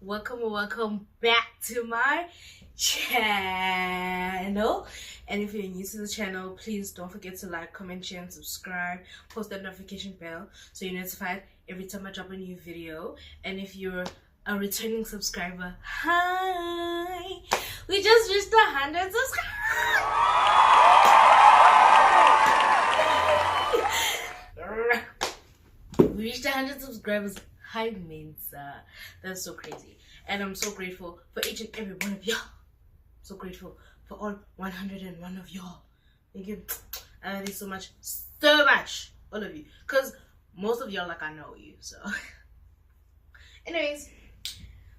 welcome back to my channel. And if you're new to the channel, please don't forget to like, comment, share, and subscribe. Post that notification bell so you're notified every time I drop a new video. And if you're a returning subscriber, hi! We just reached 100 subscribers. We reached 100 subscribers. Hi Mensa. That's so crazy. And I'm so grateful for each and every one of y'all. So grateful for all 101 of y'all. Thank you. I love you so much. So much. All of you. Because most of y'all, like, I know you. So anyways.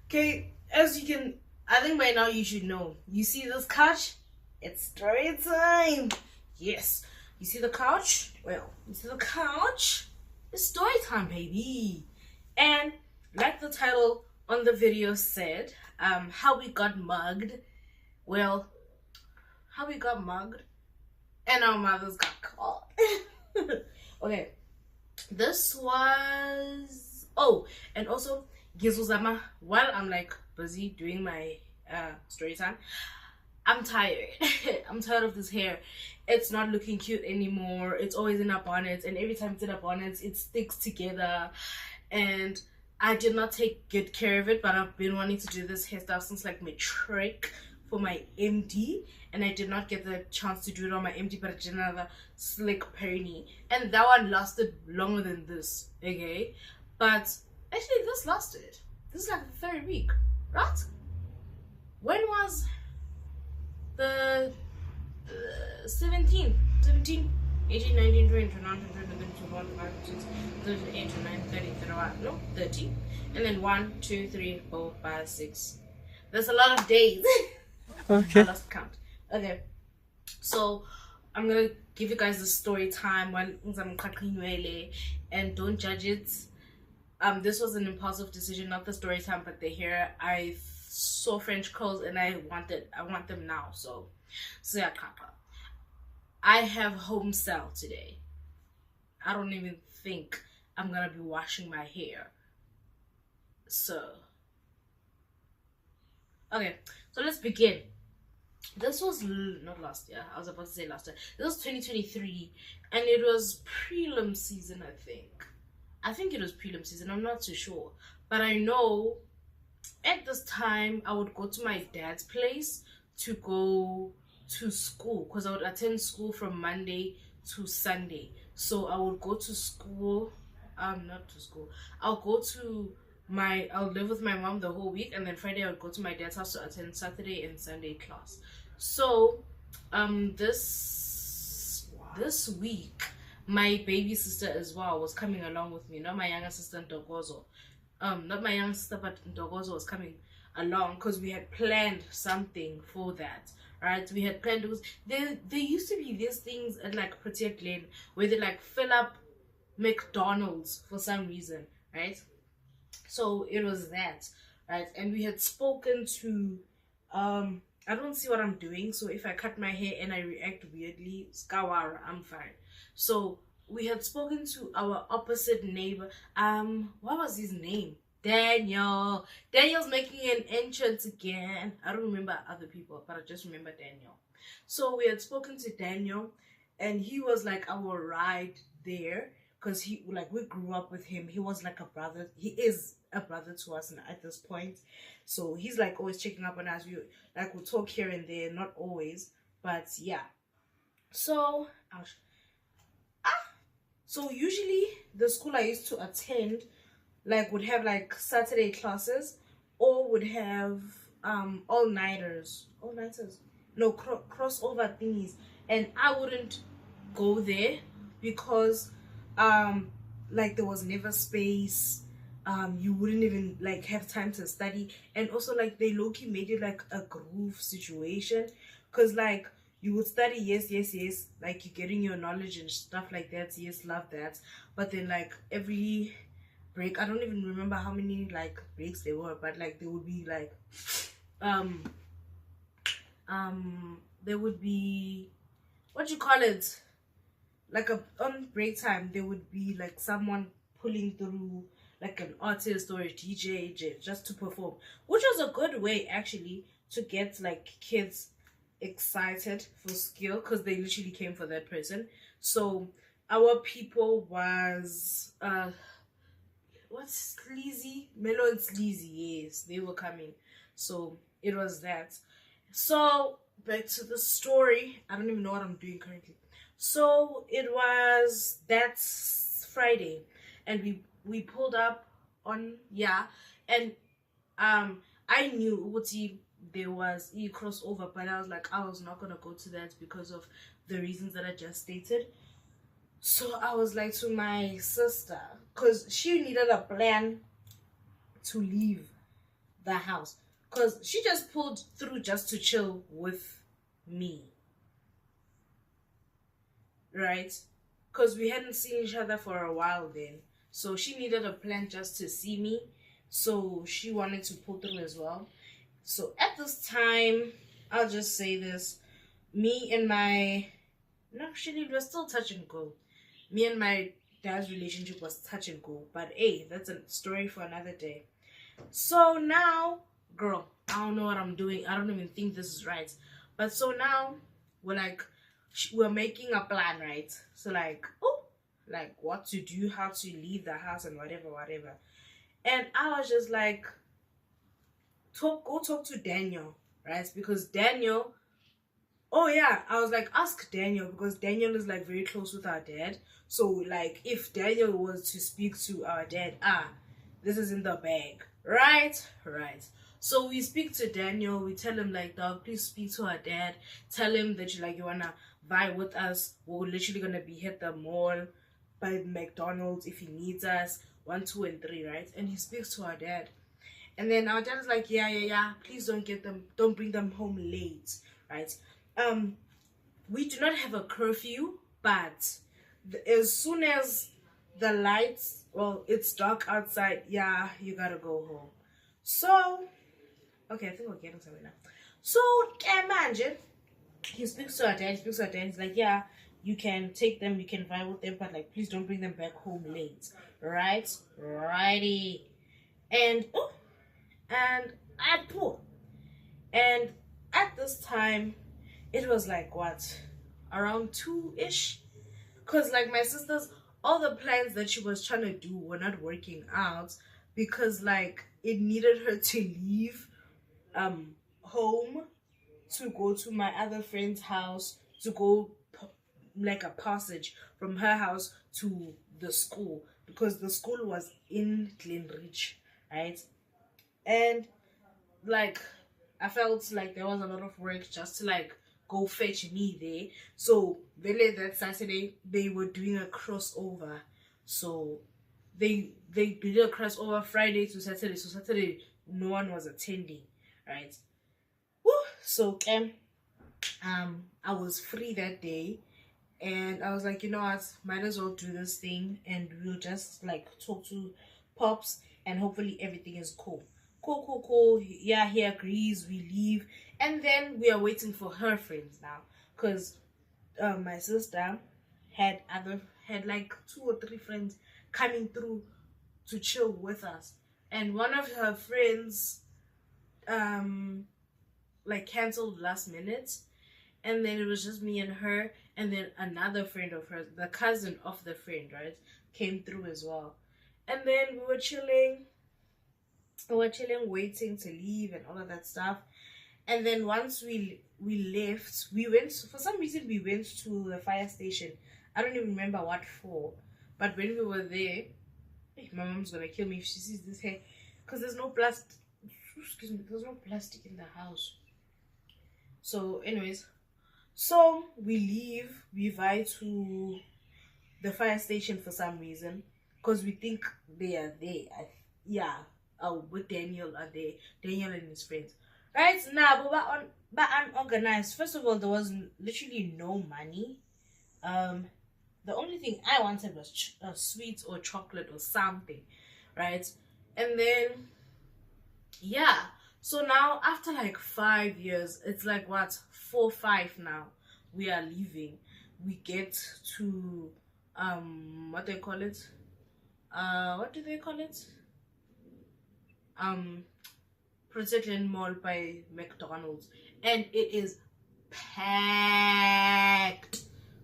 Okay. As you can, I think by now you should know. You see this couch? It's story time. Yes. You see the couch? Well, you see the couch? It's story time, baby. And like the title on the video said, how we got mugged. Well, how we got mugged and our mothers got caught. Okay, this was, oh, and also Gizuzama, while I'm like busy doing my story time, I'm tired. I'm tired of this hair. It's not looking cute anymore. It's always in a bonnet, and every time it's in a bonnet, it sticks together. And I did not take good care of it, but I've been wanting to do this hairstyle since like matric for my MD, and I did not get the chance to do it on my MD, but I did another slick pony, and that one lasted longer than this, okay? But actually this lasted. This is like the third week, right? When was the 17, 18, 19, 20, 21, 22, 23, 24, 25, 26, 28, 29, 30, 31, no, 30. And then 1, 2, 3, 4, 5, 6. There's a lot of days. Okay. I lost count. Okay. So I'm gonna give you guys the story time and don't judge it. This was an impulsive decision, not the story time, but the hair. I saw French curls and I want them now. So yeah, I have home style today. I don't even think I'm gonna be washing my hair. So okay, so let's begin. This was not last year. I was about to say last year. This was 2023, and it was prelim season. I think it was prelim season. I'm not too sure, but I know at this time I would go to my dad's place to go to school, because I would attend school from Monday to Sunday. So I would go to school, not to school. I'll live with my mom the whole week, and then Friday I would go to my dad's house to attend Saturday and Sunday class. So this week my baby sister as well was coming along with me, not my younger sister Ndogozo. Not my younger sister, but Ndogozo was coming along because we had planned something for that. Right, we had planned, because there used to be these things at like Protea Glen where they like fill up McDonald's for some reason, right? So it was that, right? And we had spoken to I don't see what I'm doing, so if I cut my hair and I react weirdly, skawara, I'm fine. So we had spoken to our opposite neighbor. What was his name? Daniel. Daniel's making an entrance again. I don't remember other people, but I just remember Daniel. So we had spoken to Daniel, and he was like our ride there, because we grew up with him. He was like a brother. He is a brother to us at this point. So he's like always checking up on us. We'll talk here and there, not always, but yeah. So so usually the school I used to attend would have like Saturday classes, or would have all-nighters, no, crossover thingies, and I wouldn't go there because there was never space. You wouldn't even like have time to study, and also like they low-key made it like a groove situation, because like you would study, yes, like you're getting your knowledge and stuff like that, yes, love that, but then like every break, I don't even remember how many like breaks there were, but like there would be like there would be, what you call it, like on break time there would be like someone pulling through like an artist or a DJ just to perform, which was a good way actually to get like kids excited for skill because they literally came for that person. So our people was what's sleazy? Mellow and sleazy, yes, they were coming. So it was that. So back to the story. I don't even know what I'm doing currently. So it was that Friday, and we pulled up on, yeah, and I knew Uti there was a crossover, but I was like, I was not gonna go to that because of the reasons that I just stated. So I was like to my sister, because she needed a plan to leave the house, because she just pulled through just to chill with me, right? Because we hadn't seen each other for a while then. So she needed a plan just to see me. So she wanted to pull through as well. So at this time, I'll just say this. Me and my... No, actually, we're still touch and go. Me and my dad's relationship was touch and go. But hey, that's a story for another day. So now, girl, I don't know what I'm doing. I don't even think this is right. But so now, we're making a plan, right? So like, oh, like what to do, how to leave the house and whatever. And I was just like, go talk to Daniel, right? Because Daniel, oh yeah, I was like, ask Daniel, because Daniel is like very close with our dad. So like, if Daniel was to speak to our dad, this is in the bag, right? So we speak to Daniel. We tell him like, dog, please speak to our dad. Tell him that you wanna vibe with us. We're literally gonna be at the mall by McDonald's if he needs us. 1, 2, and 3, right? And he speaks to our dad. And then our dad is like, yeah. Please don't bring them home late, right? We do not have a curfew, but as soon as the lights, well, it's dark outside, yeah, you gotta go home. So, okay, I think we're getting somewhere now. So, imagine, he speaks to our dad, he's like, yeah, you can take them, you can vibe with them, but like, please don't bring them back home late, right? Righty. And I pulled. And at this time, it was like what, around 2-ish? Because like my sister's, all the plans that she was trying to do were not working out, because like it needed her to leave home to go to my other friend's house, to go like a passage from her house to the school, because the school was in Glenridge, right? And like I felt like there was a lot of work just to like go fetch me there. So really that Saturday they were doing a crossover. So they did a crossover Friday to Saturday. So Saturday no one was attending, right? Woo! So I was free that day, and I was like, you know what, might as well do this thing, and we'll just like talk to Pops, and hopefully everything is cool. Cool. Yeah, he agrees, we leave. And then we are waiting for her friends now, because my sister had like 2 or 3 friends coming through to chill with us, and one of her friends like canceled last minute, and then it was just me and her, and then another friend of hers, the cousin of the friend, right, came through as well. And then we were chilling, waiting to leave and all of that stuff. And then once we left, we went, for some reason we went to the fire station. I don't even remember what for, but when we were there, my mom's gonna kill me if she sees this hair, because there's no plastic, excuse me, there's no plastic in the house. So anyways, so we leave, we vie to the fire station for some reason, because we think they are there. With Daniel are there, Daniel and his friends, right? Now but unorganized. First of all, there was literally no money. The only thing I wanted was sweets or chocolate or something, right? And then yeah, so now after like 5 years, it's like what, 4, 5 now, we are leaving. We get to what do they call it? Protected Mall by McDonald's, and it is packed.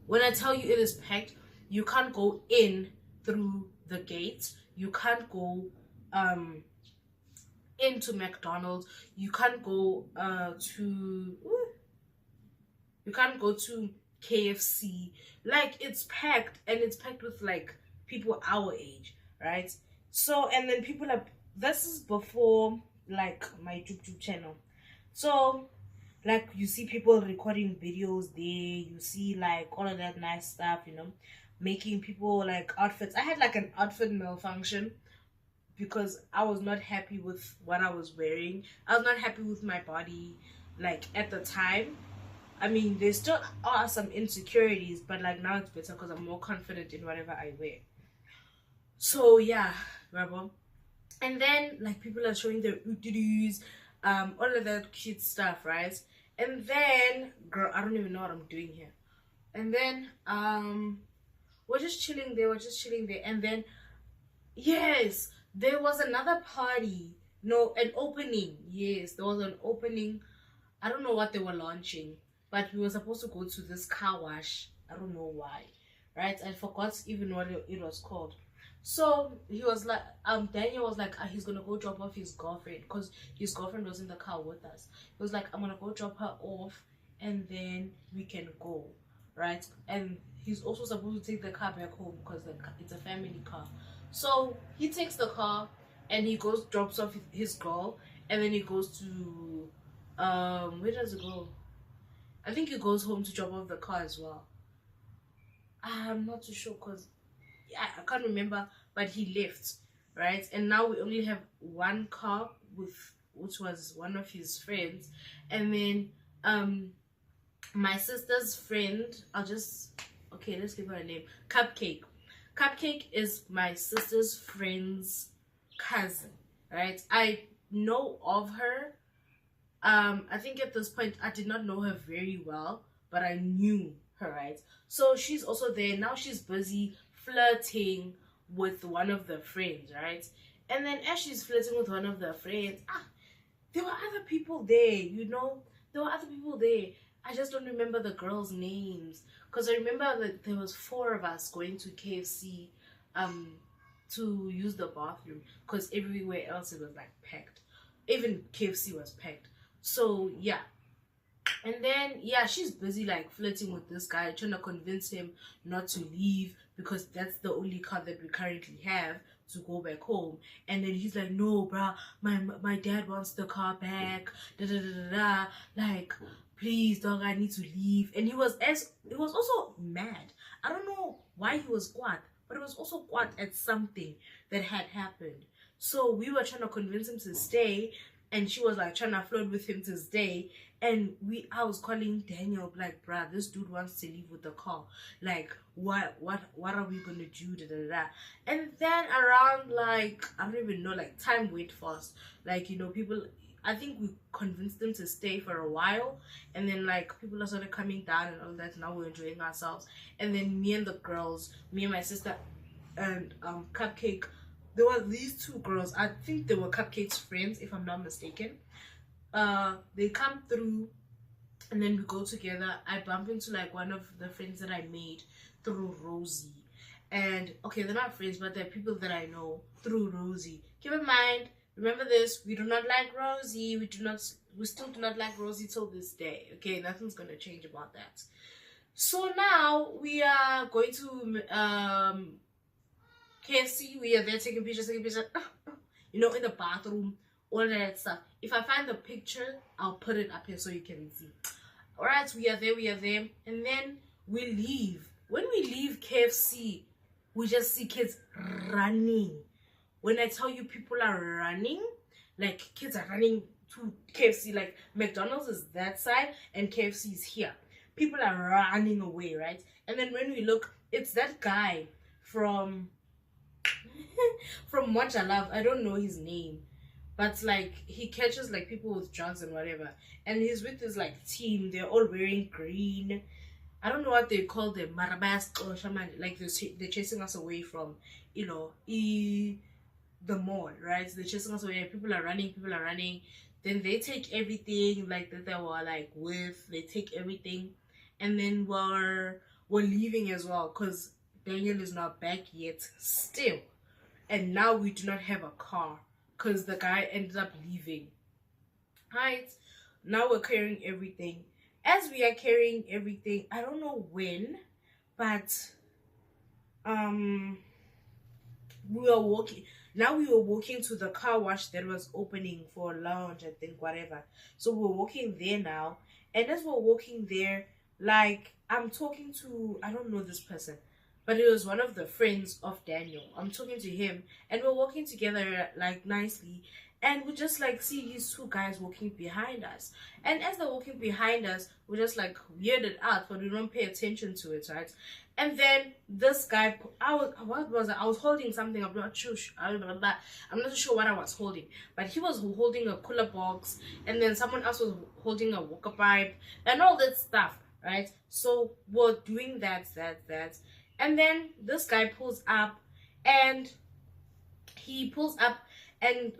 When I tell you it is packed, you can't go in through the gates. You can't go into McDonald's. You can't go you can't go to KFC. Like, it's packed, and it's packed with like people our age, right? So, and then people are, this is before like my YouTube channel. So like, you see people recording videos there, you see like all of that nice stuff, you know, making people like outfits. I had like an outfit malfunction because I was not happy with what I was wearing. I was not happy with my body like at the time. I mean, there still are some insecurities, but like now it's better because I'm more confident in whatever I wear. So yeah, Rabo. And then like people are showing their uterus, all of that cute stuff, right? And then, girl, I don't even know what I'm doing here. And then we're just chilling there, and then yes, there was another party. No, an opening. Yes, there was an opening. I don't know what they were launching, but we were supposed to go to this car wash. I don't know why, right? I forgot even what it was called. So he was like, Daniel was like, he's gonna go drop off his girlfriend because his girlfriend was in the car with us. He was like, I'm gonna go drop her off and then we can go, right? And he's also supposed to take the car back home because it's a family car. So he takes the car and he goes, drops off his girl, and then he goes to where does it go? I think he goes home to drop off the car as well. I'm not too sure because I can't remember, but he left, right? And now we only have one car which was one of his friends, and then my sister's friend, let's give her a name, Cupcake. Cupcake is my sister's friend's cousin, right? I know of her. I think at this point I did not know her very well, but I knew her, right? So she's also there now. She's busy flirting with one of the friends, right? And then as she's flirting with one of the friends, there were other people there, you know. There were other people there. I just don't remember the girls' names, because I remember that there was 4 of us going to KFC to use the bathroom, because everywhere else it was like packed. Even KFC was packed. So yeah. And then yeah, she's busy like flirting with this guy, trying to convince him not to leave because that's the only car that we currently have to go back home. And then he's like, no bruh, my dad wants the car back, da da da da da, like, please dog, I need to leave. And he was also mad. I don't know why he was quiet, but it was also quiet at something that had happened. So we were trying to convince him to stay, and she was like trying to flirt with him to stay. And I was calling Daniel like, bruh, this dude wants to leave with the car. Like, what are we gonna do? Da, da, da. And then around like, I don't even know, like time went fast. Like, you know, people, I think we convinced them to stay for a while, and then like people are sort of coming down and all that. Now we're enjoying ourselves. And then me and the girls, me and my sister and Cupcake, there were these 2 girls. I think they were Cupcake's friends, if I'm not mistaken. They come through, and then we go together. I bump into like one of the friends that I made through Rosie. And okay, they're not friends, but they're people that I know through Rosie. Keep in mind, remember this, we do not like Rosie. We still do not like Rosie till this day. Okay, nothing's gonna change about that. So now we are going to KFC. We are there taking pictures, you know, in the bathroom, all that stuff. If I find the picture, I'll put it up here so you can see. Alright, we are there, and then we leave. When we leave KFC, we just see kids running. When I tell you people are running, like kids are running to KFC, like McDonald's is that side and KFC is here. People are running away, right? And then when we look, it's that guy from from What I Love. I don't know his name, but like he catches like people with drugs and whatever, and he's with this like team. They're all wearing green. I don't know what they call them, marabas or shaman. Like they're chasing us away from, you know, the mall, right? They're chasing us away. People are running. Then they take everything like that they were like with. They take everything, and then we're leaving as well because Daniel is not back yet still, and now we do not have a car because the guy ended up leaving. Right now we're carrying everything. As we are carrying everything, I don't know when, but we were walking. Now we were walking to the car wash that was opening for lounge, I think, whatever. So we're walking there now, and as we're walking there, like I'm talking to, I don't know this person, but it was one of the friends of Daniel. I'm talking to him, and we're walking together like nicely, and we just like see these two guys walking behind us. And as they're walking behind us, we just like weirded out, but we don't pay attention to it, right? And then this guy, I was holding something. I'm not sure. I'm not sure what I was holding, but he was holding a cooler box, and then someone else was holding a walker pipe and all that stuff, right? So we're doing that, and then this guy pulls up, and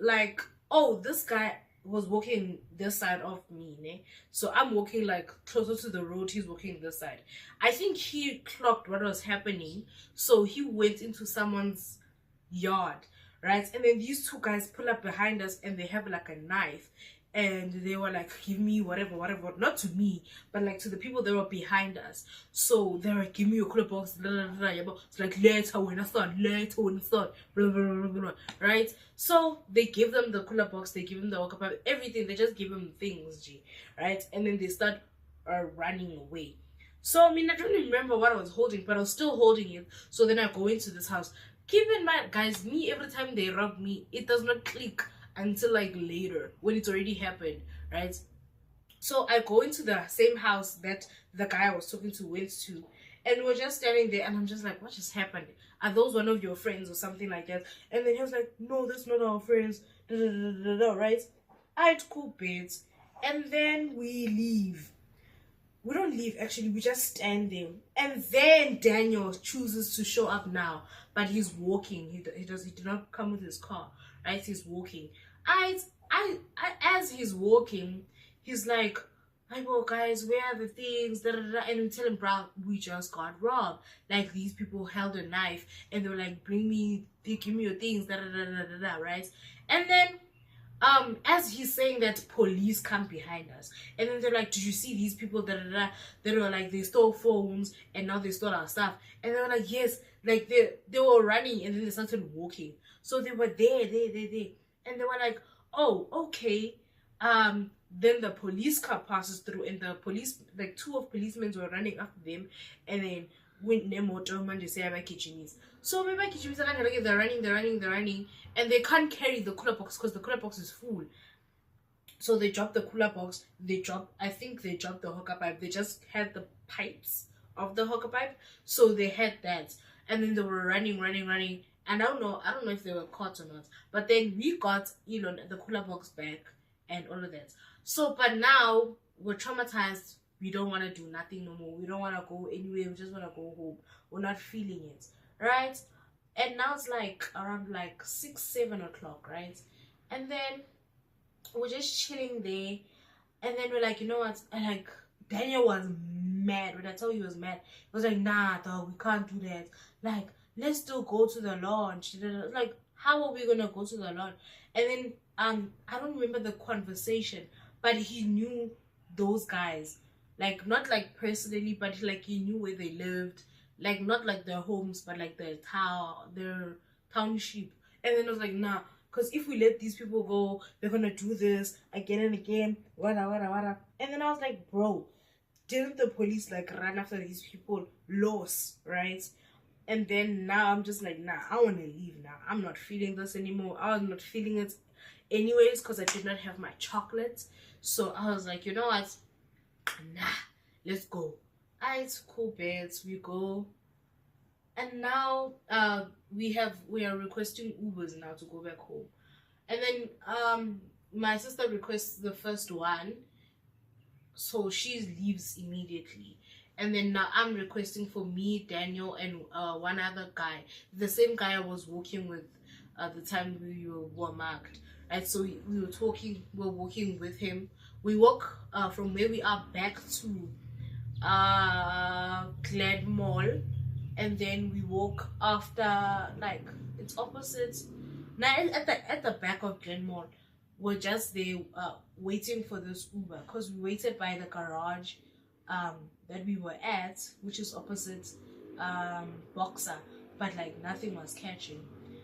like, oh, this guy was walking this side of me, ne? So I'm walking like closer to the road, he's walking this side. I think he clocked what was happening, so he went into someone's yard, right? And then these two guys pull up behind us, and they have like a knife, and they were like, give me whatever, not to me, but like to the people that were behind us. So they were like, give me your cooler box, blah, blah, blah, blah. It's like, later when I start, blah, blah, blah, blah, right? So they give them the cooler box, they give them the walker pipe, everything. They just give them things, right? And then they start running away. So I mean, I don't remember what I was holding, but I was still holding it. So then I go into this house. Keep in mind, guys, me, every time they rob me, it does not click until like later when it's already happened, right? So I go into the same house that the guy I was talking to went to, and we're just standing there, and I'm just like, what just happened? Are those one of your friends or something like that? And then he was like, no, that's not our friends, right? I had cool bits, and then we leave. We don't leave, actually, we just stand there. And then Daniel chooses to show up now, but he's walking. He did not come with his car, right? He's walking. As he's walking, he's like, well, guys, where are the things? And we tell him, bro, we just got robbed. Like, these people held a knife, and they were like, give me your things, right? And then as he's saying that, police come behind us, and then they're like, did you see these people they were like, they stole phones and now they stole our stuff? And they were like, yes, like they were running, and then they started walking. So they were there, and they were like, oh, okay. Then the police car passes through, and the police, like two of policemen were running after them, and then when they say about kitchenis. So maybe kitchenis, they're running, and they can't carry the cooler box because the cooler box is full. So they dropped the cooler box. I think they dropped the hooker pipe. They just had the pipes of the hooker pipe, so they had that, and then they were running. And I don't know if they were caught or not. But then we got, the cooler box back and all of that. So, but now we're traumatized. We don't want to do nothing no more. We don't want to go anywhere. We just want to go home. We're not feeling it, right? And now it's like around like 6-7 o'clock, right? And then we're just chilling there. And then we're like, you know what? And like, Daniel was mad. When I told you he was mad, he was like, nah, dog, we can't do that. Like, let's still go to the launch. Like, how are we gonna go to the launch? And then I don't remember the conversation, but he knew those guys, like not like personally, but like he knew where they lived, like not like their homes, but like their township. And then I was like, nah, because if we let these people go, they're gonna do this again and again, wada. And then I was like, bro, didn't the police like run after these people? Lost, right? And then now I'm just like, nah, I want to leave now. I'm not feeling this anymore. I was not feeling it anyways because I did not have my chocolate. So I was like, you know what? Nah, let's go. Alright, cool beds. We go. And now we are requesting Ubers now to go back home. And then my sister requests the first one. So she leaves immediately. And then now I'm requesting for me, Daniel, and one other guy. The same guy I was walking with at the time we were marked, right? So we were walking with him. We walk from where we are back to Glad Mall, and then we walk after, like, it's opposite. Now at the back of Glen Mall, we're just there waiting for this Uber, because we waited by the garage that we were at, which is opposite Boxer, but like nothing was catching.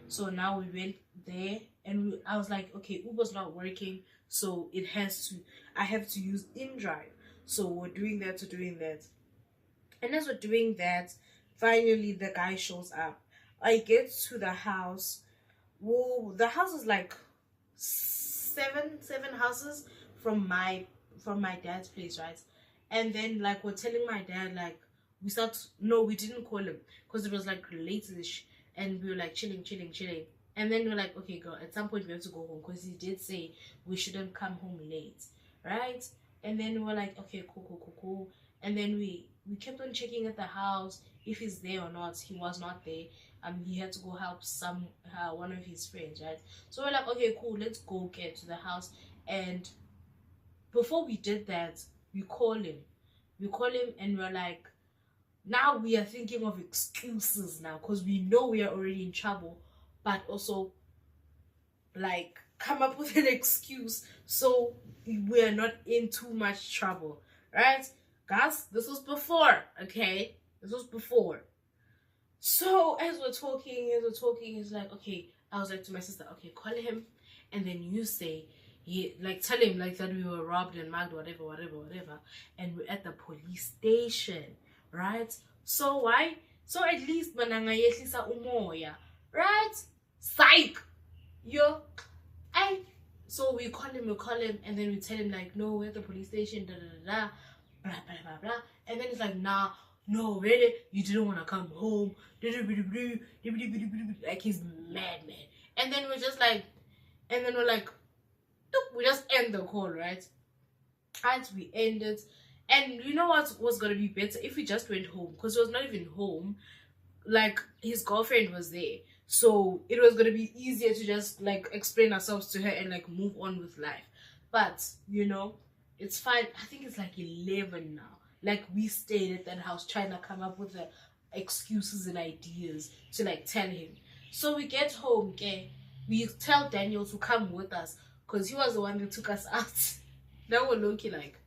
So now we went there, and I was like, okay, Uber's not working, so I have to use InDrive. So we're doing that, and as we're doing that, finally the guy shows up. I get to the house. Whoa, the house is like seven houses from my dad's place, right? And then, like, we're telling my dad, like, we didn't call him because it was like late-ish, and we were like chilling, and then we're like, okay, girl, at some point we have to go home, because he did say we shouldn't come home late, right? And then we're like, okay, cool. And then we kept on checking at the house if he's there or not. He was not there. He had to go help one of his friends, right? So we're like, okay, cool, let's go get to the house. And before we did that, we call him, and we're like, now we are thinking of excuses now, because we know we are already in trouble, but also, like, come up with an excuse so we are not in too much trouble, right? Guys, this was before, okay? This was before. So as we're talking, it's like, okay, I was like to my sister, okay, call him, and then you say, like, tell him, like, that we were robbed and mugged, whatever, and we're at the police station, right? So why? So at least mananga yehlisa umoya, right? Psych! Yo, so we call him, and then we tell him, like, no, we're at the police station, blah, blah, blah. And then it's like, nah, no, really? You didn't want to come home? Like, he's mad. And then we're just like, we just end the call, right? And we ended. And you know what was going to be better? If we just went home, because he was not even home. Like, his girlfriend was there. So it was going to be easier to just, like, explain ourselves to her and, like, move on with life. But, you know, it's fine. I think it's like 11 now. Like, we stayed at that house trying to come up with the excuses and ideas to, like, tell him. So we get home, okay? We tell Daniel to come with us, because he was the one that took us out. That was low-key, like,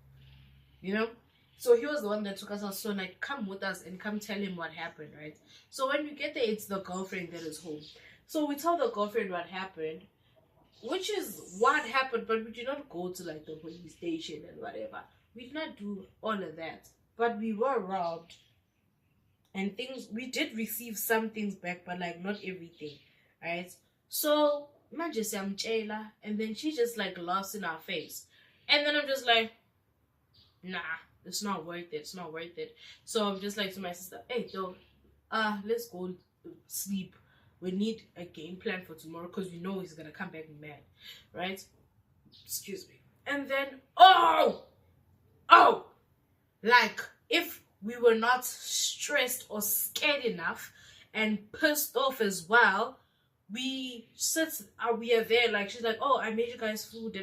you know? So he was the one that took us out. So, like, come with us and come tell him what happened, right? So when we get there, it's the girlfriend that is home. So we tell the girlfriend what happened, which is what happened, but we did not go to, like, the police station and whatever. We did not do all of that. But we were robbed. And we did receive some things back, but, like, not everything, right? So, and then she just, like, laughs in our face. And then I'm just like, nah, it's not worth it. So I'm just like to my sister, hey, yo, let's go sleep. We need a game plan for tomorrow, because we know he's gonna come back mad, right? Excuse me. And then, like, if we were not stressed or scared enough and pissed off as well, we are there, like, she's like, oh, I made you guys food,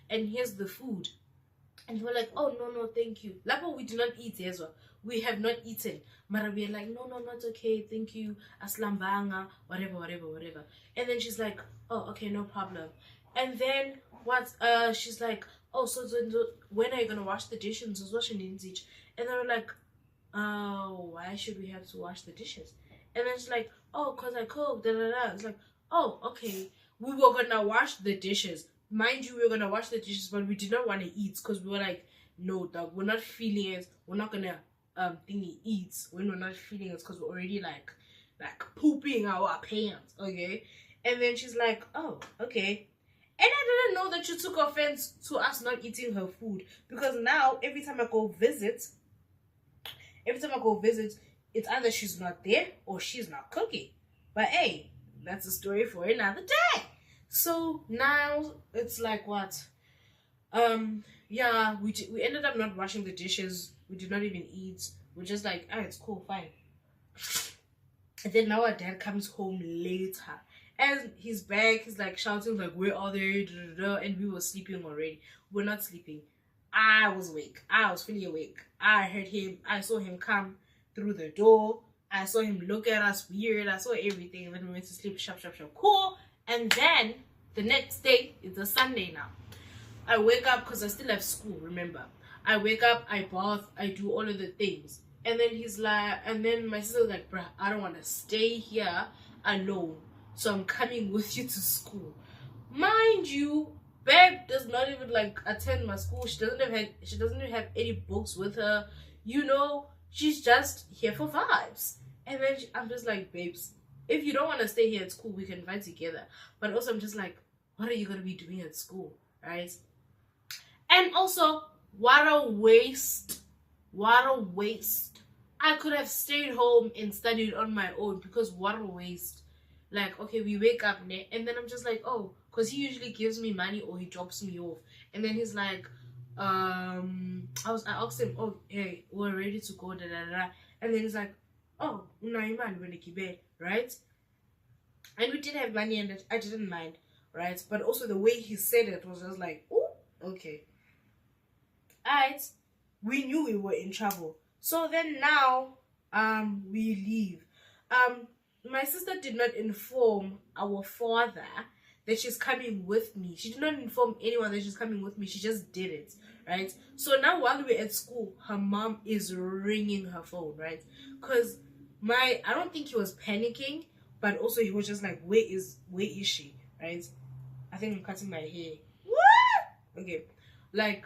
and here's the food. And we're like, oh, no, thank you. Like, we did not eat as well. We have not eaten. Mara, we're like, no, not okay, thank you. Aslambanga, whatever. And then she's like, oh, okay, no problem. And then she's like, oh, so when are you gonna wash the dishes? And then we're like, oh, why should we have to wash the dishes? And then she's like, oh, because I cooked, It's like, oh, okay. We were gonna wash the dishes. Mind you, we were gonna wash the dishes, but we did not want to eat, because we were like, no, dog, we're not feeling it. We're not gonna eat when we're not feeling it, because we're already like pooping our pants, okay? And then she's like, oh, okay. And I didn't know that she took offense to us not eating her food, because now every time I go visit, it's either she's not there or she's not cooking. But hey, that's a story for another day. So now it's like what? Yeah, we ended up not washing the dishes. We did not even eat. We're just like, it's cool, fine. And then now our dad comes home later, And he's back, he's like shouting like, where are they? And we were sleeping already. We're not sleeping. I was awake. I was fully awake. I heard him. I saw him come through the door. I saw him look at us weird. I saw everything. And then we went to sleep. Sharp, sharp, sharp. Cool. And then the next day, it's a Sunday now. I wake up because I still have school, remember. I wake up, I bath, I do all of the things. And then he's like, and then my sister's like, bruh, I don't want to stay here alone. So I'm coming with you to school. Mind you, babe does not even like attend my school. She doesn't even have any books with her. You know, she's just here for vibes. And then I'm just like, babes, if you don't want to stay here at school, we can vibe together. But also I'm just like, what are you gonna be doing at school, right? And also, what a waste. What a waste. I could have stayed home and studied on my own, because what a waste. Like, okay, we wake up and then I'm just like, oh, because he usually gives me money or he drops me off. And then he's like, I asked him, oh, hey, we're ready to go, da da da. And then he's like, oh, unaiman when bed, right? And we did have money and I didn't mind, right? But also the way he said it was just like, oh, okay. Alright, we knew we were in trouble. So then now, we leave. My sister did not inform our father that she's coming with me. She did not inform anyone that she's coming with me. She just did it, right? So now while we're at school, her mom is ringing her phone, right? Because I don't think he was panicking, but also he was just like, where is she, right? I think I'm cutting my hair. What? Okay, like,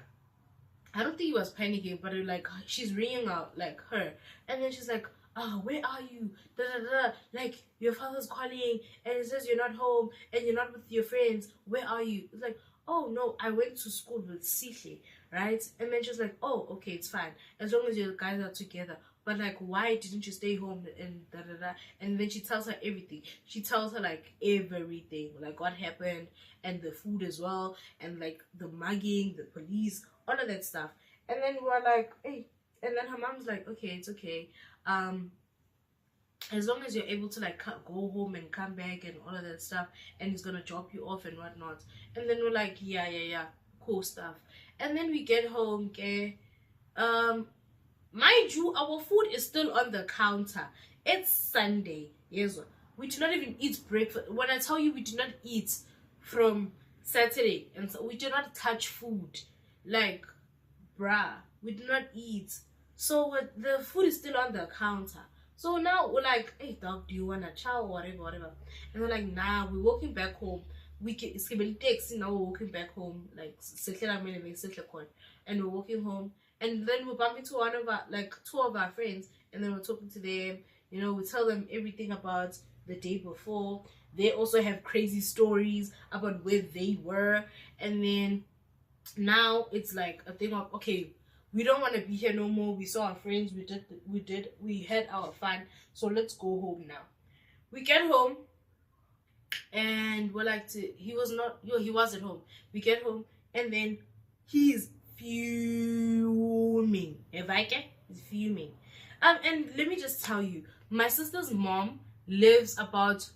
I don't think he was panicking, but like, she's ringing out like her, and then she's like, oh, where are you? Da, da, da. Like, your father's calling and it says you're not home and you're not with your friends. Where are you? It's like, oh no, I went to school with Sihle, right? And then she's like, oh, okay, it's fine as long as you guys are together. But like, why didn't you stay home and da da da? And then she tells her everything. She tells her like everything, like what happened and the food as well, and like the mugging, the police, all of that stuff. And then we're like, hey. And then her mom's like, okay, it's okay. As long as you're able to like go home and come back and all of that stuff, and he's gonna drop you off and whatnot. And then we're like, yeah, cool stuff. And then we get home, okay. Mind you, our food is still on the counter. It's Sunday. Yes, we do not even eat breakfast. When I tell you we do not eat from Saturday, and so we do not touch food. Like, bruh, we do not eat. So the food is still on the counter. So now we're like, hey dog, do you want a chow or whatever? And we're like, nah, we're walking back home. It's gonna be taxi now. We're walking back home, like and we're walking home. And then we bump into two of our friends, and then we're talking to them. You know, we tell them everything about the day before. They also have crazy stories about where they were. And then now it's like a thing of, okay, we don't want to be here no more. We saw our friends. We had our fun. So let's go home now. We get home, and we're like, he was at home. We get home, and then he's fuming. He's fuming. And let me just tell you, my sister's mom lives about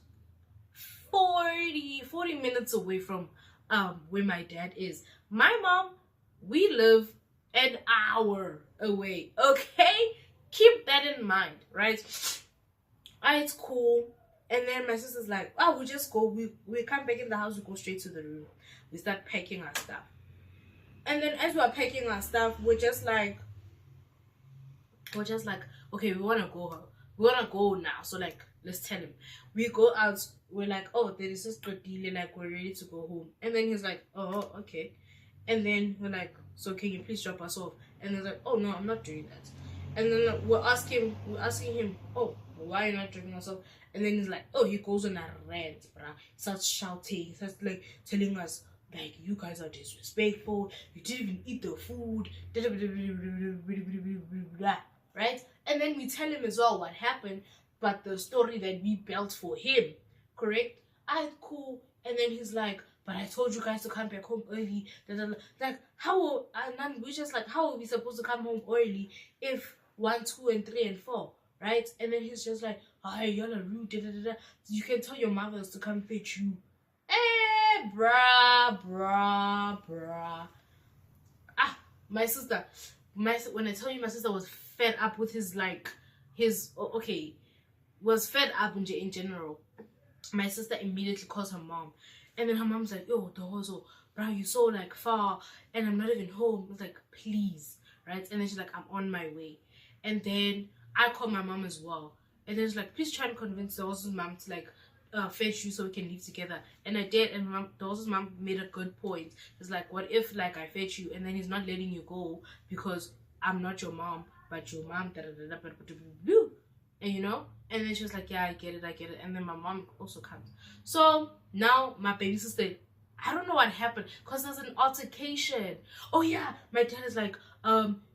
40 minutes away from where my dad is. My mom, we live an hour away. Okay, keep that in mind, right? It's cool. And then my sister's like, oh, we just go, we come back in the house, we go straight to the room. We start packing our stuff. And then as we're packing our stuff, we're just like, okay, we want to go now. So like, let's tell him. We go out, we're like, oh, there is this Qedile, like we're ready to go home. And then he's like, oh, okay. And then we're like, so can you please drop us off? And he's like, oh no, I'm not doing that. And then we're asking him, oh, why are you not dropping us off? And then he's like, oh, he goes on a rant, bruh. Starts shouting, starts like telling us, like, you guys are disrespectful, you didn't even eat the food, right? And then we tell him as well what happened, but the story that we built for him, correct? Cool. And then he's like, but I told you guys to come back home early. Like, how are we supposed to come home early if 1, 2, and 3, and 4, right? And then he's just like, Hi, y'all are rude, da, da, da, da. You can tell your mothers to come fetch you. Eh, bruh. Ah, my sister, when I tell you my sister was fed up with his was fed up in general. My sister immediately calls her mom, and then her mom's like, "Yo, Dohozo, bro, you so like far, and I'm not even home." I was like, "Please," right? And then she's like, "I'm on my way," and then I call my mom as well, and then she's like, "Please try and convince Dohozo's mom to like fetch you so we can live together." And I did, and Dohozo's mom made a good point. It's like, "What if like I fetch you, and then he's not letting you go because I'm not your mom, but your mom?" Da, da, da, da, da, da, da, da, da. And you know, and then she was like, "Yeah, I get it. And then my mom also comes. So now my baby sister, I don't know what happened because there's an altercation. Oh yeah, my dad is like,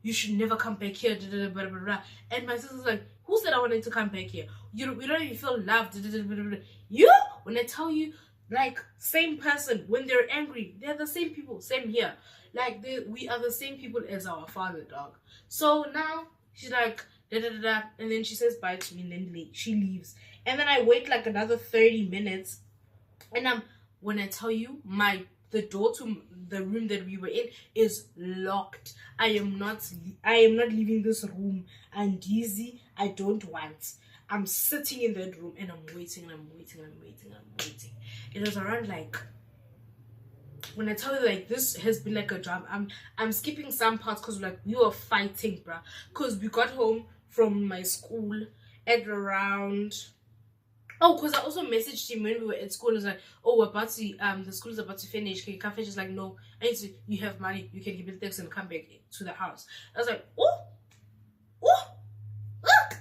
you should never come back here, blah, blah, blah, blah. And my sister's like, who said I wanted to come back here? You don't even feel loved, blah, blah, blah, blah. You, when I tell you, like, same person, when they're angry, they're the same people, same here. Like, we are the same people as our father, dog. So now she's like, da, da, da, da, and then she says bye to me, and then she leaves. And then I wait like another 30 minutes, and when I tell you, the door to the room that we were in is locked. I am not leaving this room. I'm dizzy. I don't want. I'm sitting in that room and I'm waiting. It was around like, when I tell you, like, this has been like a drama. I'm skipping some parts because like we were fighting, bruh. Because we got home from my school at around, because I also messaged him when we were at school. I was like, "Oh, we're about to the school is about to finish. Can you come finish?" He's like, "No, you have money. You can give me the text and come back to the house." I was like, "Oh, look."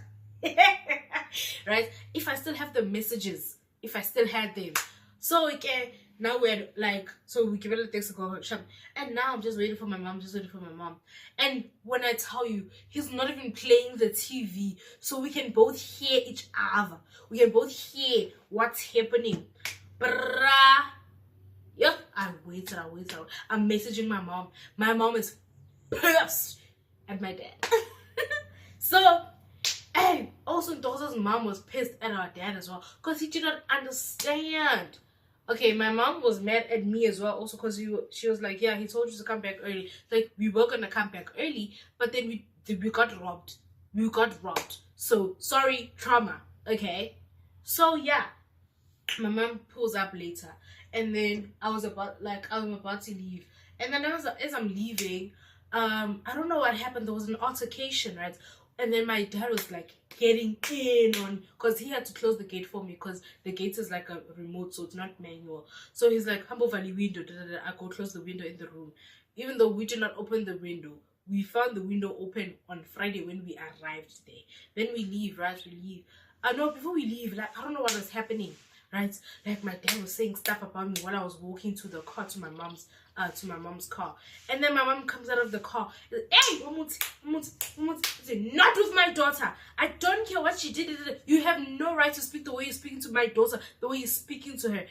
Right? If I still have the messages, if I still had them, so okay. Now we're like, so we give it a text to go shop, and now I'm just waiting for my mom. And when I tell you, he's not even playing the TV, so we can both hear each other. We can both hear what's happening. Bruh. Yep, I waited. I'm messaging my mom. My mom is pissed at my dad. So, and also Dosa's mom was pissed at our dad as well, because he did not understand. Okay, my mom was mad at me as well, also because she was like, "Yeah, he told you to come back early." Like, we were gonna come back early, but then we got robbed. So sorry, trauma. Okay, so yeah, my mom pulls up later, and then I'm about to leave, and then as I'm leaving, I don't know what happened. There was an altercation, right? And then my dad was like getting in on, because he had to close the gate for me, because the gate is like a remote, so it's not manual. So he's like, "Humble Valley window, da, da, da." I go close the window in the room, even though we did not open the window. We found the window open on Friday when we arrived there. Then we leave, right? No, before we leave, like, I don't know what was happening, right? Like, my dad was saying stuff about me while I was walking to the car, to my mom's car. And then my mom comes out of the car. "Hey, not with my daughter. I don't care what she did. You have no right to speak the way you're speaking to my daughter, the way you're speaking to her."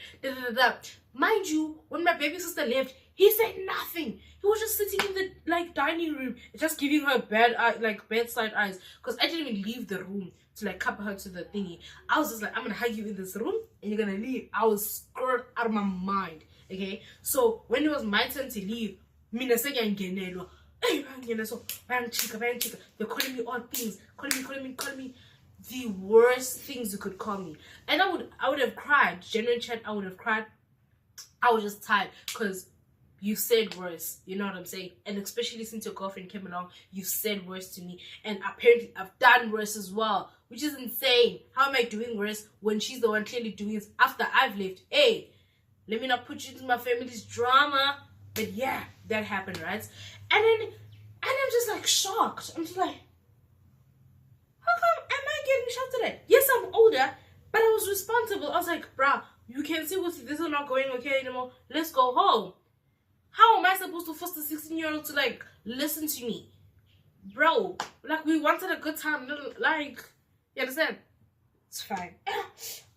Mind you, when my baby sister left, he said nothing. He was just sitting in the dining room, just giving her bedside eyes, because I didn't even leave the room to like cover her to the thingy. I was just like, "I'm gonna hug you in this room and you're gonna leave." I was scared out of my mind. Okay, so when it was my turn to leave, mina seyangenelwa. Hey, so they're calling me all things, calling me the worst things you could call me. And I would have cried. Genuine chat, I would have cried. I was just tired because you said worse, you know what I'm saying? And especially since your girlfriend came along, you said worse to me. And apparently I've done worse as well, which is insane. How am I doing worse when she's the one clearly doing it after I've left? Hey, let me not put you into my family's drama. But yeah, that happened, right? And I'm just like shocked. I'm just like, how come am I getting shocked today? Yes, I'm older, but I was responsible. I was like, bruh, you can see this is not going okay anymore. Let's go home. How am I supposed to force the 16-year-old to like listen to me? Bro, like, we wanted a good time. Like, you understand? It's fine.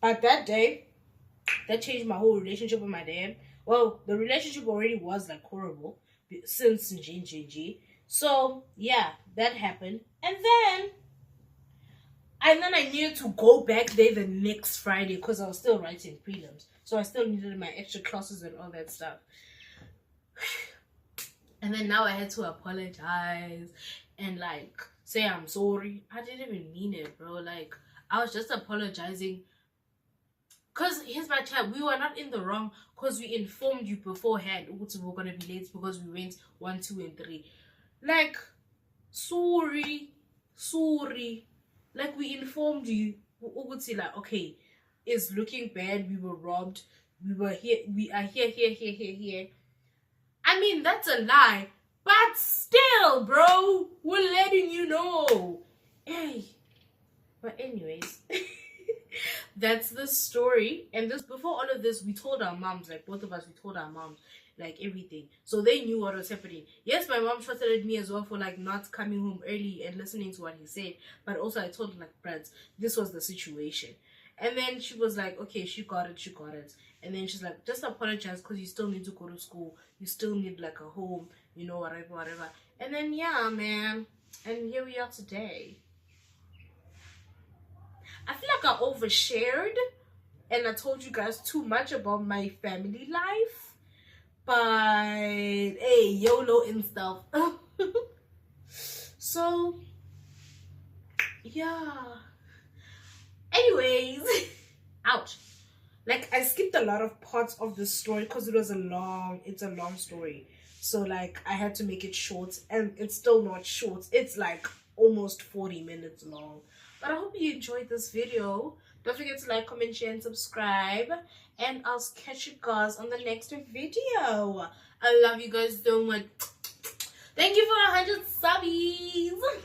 But that day, that changed my whole relationship with my dad. Well, the relationship already was like horrible since GNGG. So yeah, that happened. And then And then I needed to go back there the next Friday because I was still writing prelims. So I still needed my extra classes and all that stuff. And then now I had to apologize and like say I'm sorry. I didn't even mean it, bro. Like, I was just apologizing. Because here's my chat, we were not in the wrong because we informed you beforehand we were going to be late because we went 1, 2, and 3. Like, sorry. Like, we informed you, like, okay, it's looking bad, we were robbed, we are here. I mean, that's a lie, but still, bro, we're letting you know. Hey. But anyways, that's the story. And this, before all of this, we told our moms, like both of us, we told our moms like everything, so they knew what was happening. Yes, my mom shouted at me as well for like not coming home early and listening to what he said, but also I told her like, Brad, this was the situation. And then she was like, okay, she got it. And then she's like, just apologize because you still need to go to school, you still need like a home, you know, whatever. And then yeah, man, and here we are today. I feel like I overshared and I told you guys too much about my family life. But hey, YOLO and stuff. So yeah. Anyways, ouch. Like, I skipped a lot of parts of the story because it's a long story. So like I had to make it short, and it's still not short. It's like almost 40 minutes long. But I hope you enjoyed this video. Don't forget to like, comment, share, and subscribe. And I'll catch you guys on the next video. I love you guys so much. Thank you for 100 subbies.